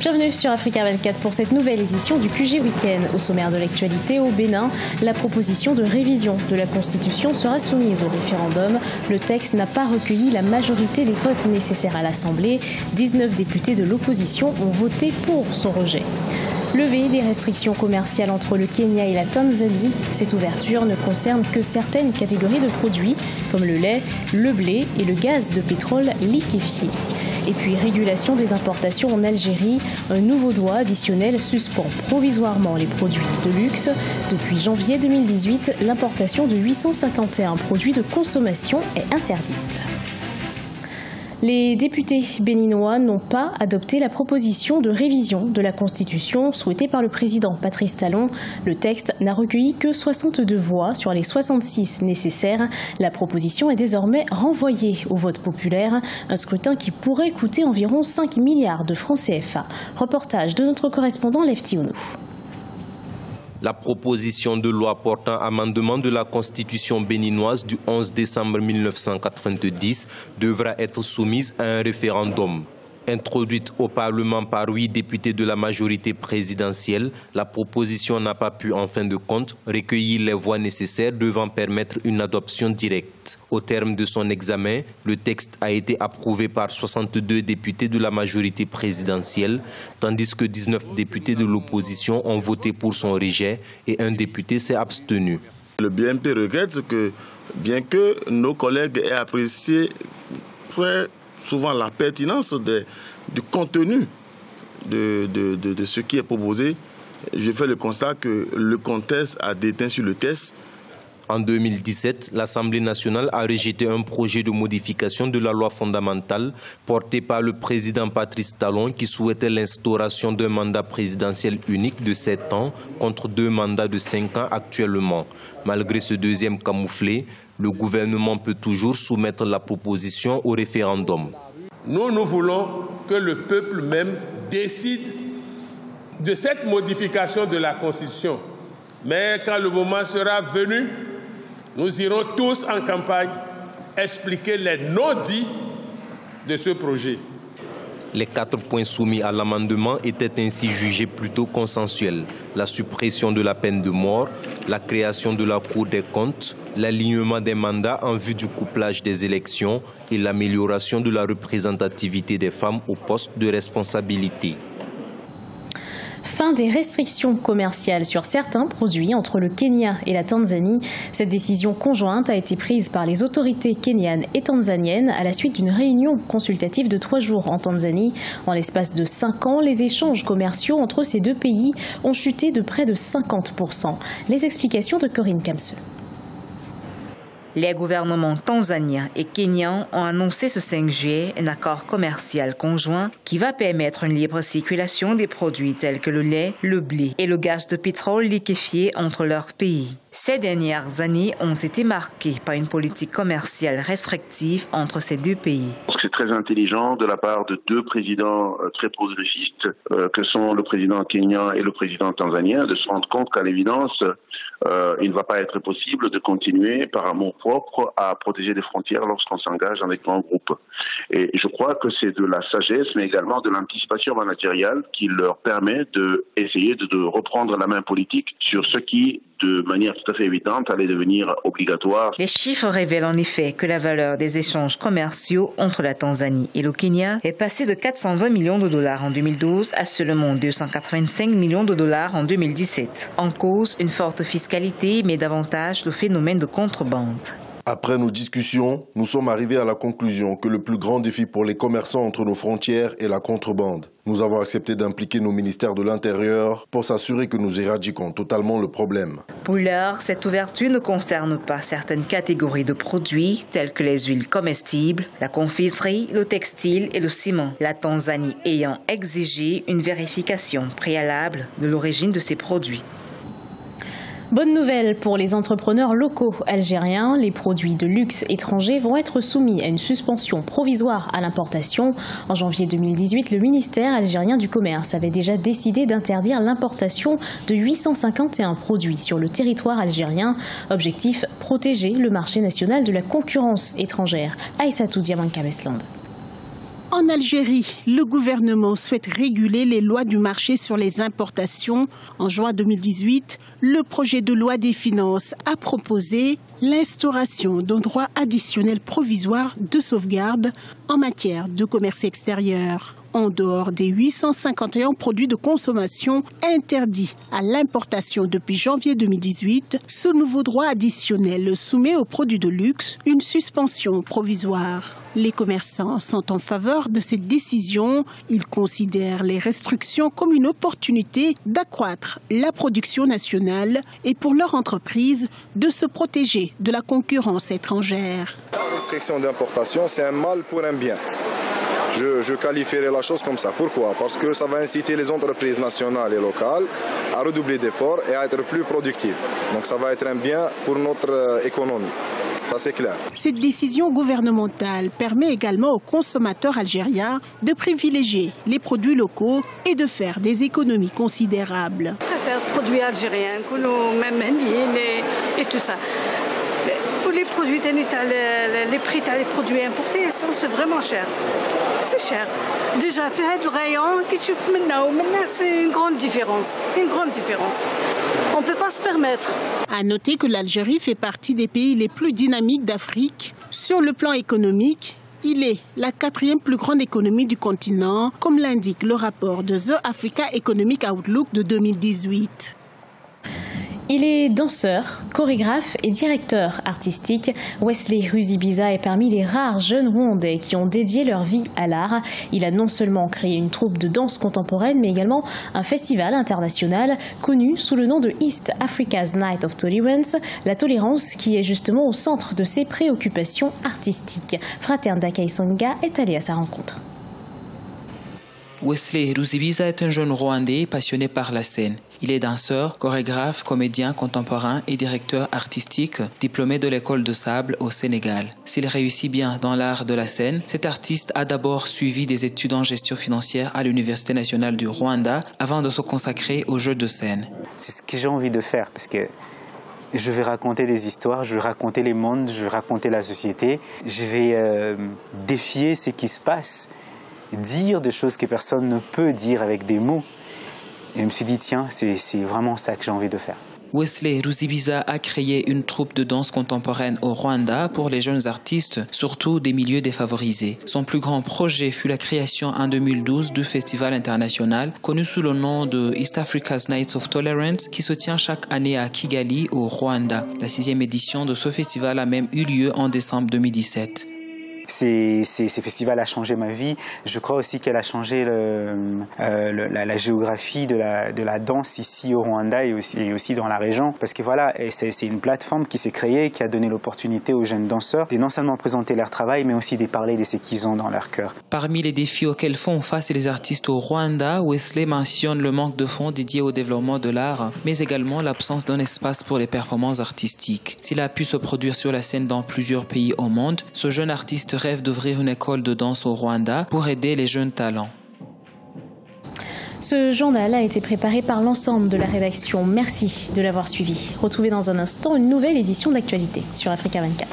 Bienvenue sur Africa 24 pour cette nouvelle édition du QG Week-end. Au sommaire de l'actualité, au Bénin, la proposition de révision de la Constitution sera soumise au référendum. Le texte n'a pas recueilli la majorité des votes nécessaires à l'Assemblée. 19 députés de l'opposition ont voté pour son rejet. Lever des restrictions commerciales entre le Kenya et la Tanzanie. Cette ouverture ne concerne que certaines catégories de produits, comme le lait, le blé et le gaz de pétrole liquéfié. Et puis régulation des importations en Algérie. Un nouveau droit additionnel suspend provisoirement les produits de luxe. Depuis janvier 2018, l'importation de 851 produits de consommation est interdite. Les députés béninois n'ont pas adopté la proposition de révision de la Constitution souhaitée par le président Patrice Talon. Le texte n'a recueilli que 62 voix sur les 66 nécessaires. La proposition est désormais renvoyée au vote populaire, un scrutin qui pourrait coûter environ 5 milliards de francs CFA. Reportage de notre correspondant Lefty Ounou. La proposition de loi portant amendement de la Constitution béninoise du 11 décembre 1990 devra être soumise à un référendum. Introduite au Parlement par 8 députés de la majorité présidentielle, la proposition n'a pas pu, en fin de compte, recueillir les voix nécessaires devant permettre une adoption directe. Au terme de son examen, le texte a été approuvé par 62 députés de la majorité présidentielle, tandis que 19 députés de l'opposition ont voté pour son rejet et un député s'est abstenu. Le BNP regrette que, bien que nos collègues aient apprécié très souvent la pertinence du contenu de ce qui est proposé, je fais le constat que le contexte a déteint sur le texte. En 2017, l'Assemblée nationale a rejeté un projet de modification de la loi fondamentale porté par le président Patrice Talon qui souhaitait l'instauration d'un mandat présidentiel unique de 7 ans contre 2 mandats de 5 ans actuellement. Malgré ce deuxième camouflet, le gouvernement peut toujours soumettre la proposition au référendum. Nous voulons que le peuple même décide de cette modification de la Constitution. Mais quand le moment sera venu, nous irons tous en campagne expliquer les non-dits de ce projet. Les 4 points soumis à l'amendement étaient ainsi jugés plutôt consensuels. La suppression de la peine de mort, la création de la Cour des comptes, l'alignement des mandats en vue du couplage des élections et l'amélioration de la représentativité des femmes aux postes de responsabilité. Fin des restrictions commerciales sur certains produits entre le Kenya et la Tanzanie. Cette décision conjointe a été prise par les autorités kenyanes et tanzaniennes à la suite d'une réunion consultative de 3 jours en Tanzanie. En l'espace de 5 ans, les échanges commerciaux entre ces deux pays ont chuté de près de 50%. Les explications de Corinne Kamse. Les gouvernements tanzaniens et kenyans ont annoncé ce 5 juillet un accord commercial conjoint qui va permettre une libre circulation des produits tels que le lait, le blé et le gaz de pétrole liquéfié entre leurs pays. Ces dernières années ont été marquées par une politique commerciale restrictive entre ces deux pays. C'est très intelligent de la part de 2 présidents très progressistes que sont le président kenyan et le président tanzanien de se rendre compte qu'à l'évidence, il ne va pas être possible de continuer par amour propre à protéger les frontières lorsqu'on s'engage dans des grands groupes. Et je crois que c'est de la sagesse, mais également de l'anticipation managériale qui leur permet d'essayer de reprendre la main politique sur ce qui, de manière tout à fait évidente, allait devenir obligatoire. Les chiffres révèlent en effet que la valeur des échanges commerciaux entre la Tanzanie et le Kenya est passée de 420 millions de dollars en 2012 à seulement 285 millions de dollars en 2017. En cause, une forte fiscalité, mais davantage le phénomène de contrebande. Après nos discussions, nous sommes arrivés à la conclusion que le plus grand défi pour les commerçants entre nos frontières est la contrebande. Nous avons accepté d'impliquer nos ministères de l'Intérieur pour s'assurer que nous éradiquons totalement le problème. Pour l'heure, cette ouverture ne concerne pas certaines catégories de produits tels que les huiles comestibles, la confiserie, le textile et le ciment. La Tanzanie ayant exigé une vérification préalable de l'origine de ces produits. Bonne nouvelle pour les entrepreneurs locaux algériens. Les produits de luxe étrangers vont être soumis à une suspension provisoire à l'importation. En janvier 2018, le ministère algérien du Commerce avait déjà décidé d'interdire l'importation de 851 produits sur le territoire algérien. Objectif, protéger le marché national de la concurrence étrangère. Aïssatou Diamanka Mesland. En Algérie, le gouvernement souhaite réguler les lois du marché sur les importations. En juin 2018, le projet de loi des finances a proposé l'instauration d'un droit additionnel provisoire de sauvegarde en matière de commerce extérieur. En dehors des 851 produits de consommation interdits à l'importation depuis janvier 2018, ce nouveau droit additionnel soumet aux produits de luxe une suspension provisoire. Les commerçants sont en faveur de cette décision. Ils considèrent les restrictions comme une opportunité d'accroître la production nationale et pour leur entreprise de se protéger de la concurrence étrangère. La restriction d'importation, c'est un mal pour un bien. Je qualifierais la chose comme ça. Pourquoi? Parce que ça va inciter les entreprises nationales et locales à redoubler d'efforts et à être plus productives. Donc ça va être un bien pour notre économie. Ça, c'est clair. Cette décision gouvernementale permet également aux consommateurs algériens de privilégier les produits locaux et de faire des économies considérables. Je préfère les produits algériens, et tout ça. Pour les produits les prix des produits importés, c'est vraiment cher. C'est cher. Déjà, faire le rayon, maintenant, c'est une grande différence. Une grande différence. On ne peut pas se permettre. À noter que l'Algérie fait partie des pays les plus dynamiques d'Afrique. Sur le plan économique, il est la 4e plus grande économie du continent, comme l'indique le rapport de The Africa Economic Outlook de 2018. Il est danseur, chorégraphe et directeur artistique. Wesley Ruzibiza est parmi les rares jeunes Rwandais qui ont dédié leur vie à l'art. Il a non seulement créé une troupe de danse contemporaine, mais également un festival international connu sous le nom de East Africa's Night of Tolerance, la tolérance qui est justement au centre de ses préoccupations artistiques. Frater Ndakaisanga est allé à sa rencontre. Wesley Ruzibiza est un jeune Rwandais passionné par la scène. Il est danseur, chorégraphe, comédien contemporain et directeur artistique, diplômé de l'école de sable au Sénégal. S'il réussit bien dans l'art de la scène, cet artiste a d'abord suivi des études en gestion financière à l'Université nationale du Rwanda avant de se consacrer aux jeux de scène. C'est ce que j'ai envie de faire parce que je vais raconter des histoires, je vais raconter les mondes, je vais raconter la société, je vais défier ce qui se passe. Dire des choses que personne ne peut dire avec des mots. Et je me suis dit, tiens, c'est vraiment ça que j'ai envie de faire. Wesley Ruzibiza a créé une troupe de danse contemporaine au Rwanda pour les jeunes artistes, surtout des milieux défavorisés. Son plus grand projet fut la création en 2012 du festival international connu sous le nom de East Africa's Nights of Tolerance qui se tient chaque année à Kigali au Rwanda. La 6e édition de ce festival a même eu lieu en décembre 2017. Ces festivals a changé ma vie. Je crois aussi qu'elle a changé la géographie de la danse ici au Rwanda et aussi dans la région. Parce que voilà, c'est une plateforme qui s'est créée, qui a donné l'opportunité aux jeunes danseurs de non seulement présenter leur travail, mais aussi de parler de ce qu'ils ont dans leur cœur. Parmi les défis auxquels font face les artistes au Rwanda, Wesley mentionne le manque de fonds dédiés au développement de l'art, mais également l'absence d'un espace pour les performances artistiques. S'il a pu se produire sur la scène dans plusieurs pays au monde, ce jeune artiste rêve d'ouvrir une école de danse au Rwanda pour aider les jeunes talents. Ce journal a été préparé par l'ensemble de la rédaction. Merci de l'avoir suivi. Retrouvez dans un instant une nouvelle édition d'Actualité sur Africa 24.